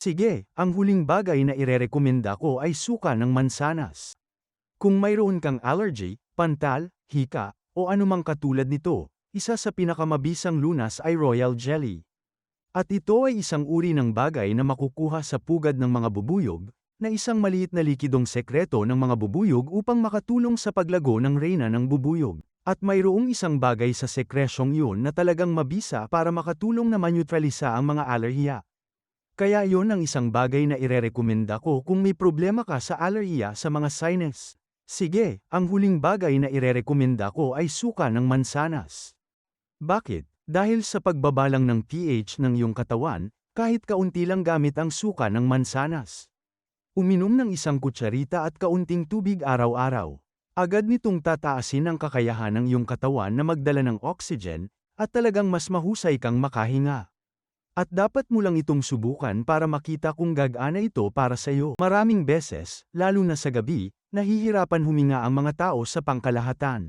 Sige, ang huling bagay na irerekomenda ko ay suka ng mansanas. Kung mayroon kang allergy, pantal, hika, o anumang katulad nito, isa sa pinakamabisang lunas ay royal jelly. At ito ay isang uri ng bagay na makukuha sa pugad ng mga bubuyog, na isang maliit na likidong sekreto ng mga bubuyog upang makatulong sa paglago ng reyna ng bubuyog. At mayroong isang bagay sa sekresyong yun na talagang mabisa para makatulong na manyutralisa ang mga alerhiya. Kaya yon ang isang bagay na irerekomenda ko kung may problema ka sa alerhiya sa mga sinus. Sige, ang huling bagay na irerekomenda ko ay suka ng mansanas. Bakit? Dahil sa pagbabalang ng pH ng iyong katawan, kahit kaunti lang gamit ang suka ng mansanas. Uminom ng isang kutsarita at kaunting tubig araw-araw. Agad nitong tataasin ang kakayahan ng iyong katawan na magdala ng oxygen, at talagang mas mahusay kang makahinga. At dapat mo lang itong subukan para makita kung gagana ito para sa iyo. Maraming beses, lalo na sa gabi, nahihirapan huminga ang mga tao sa pangkalahatan.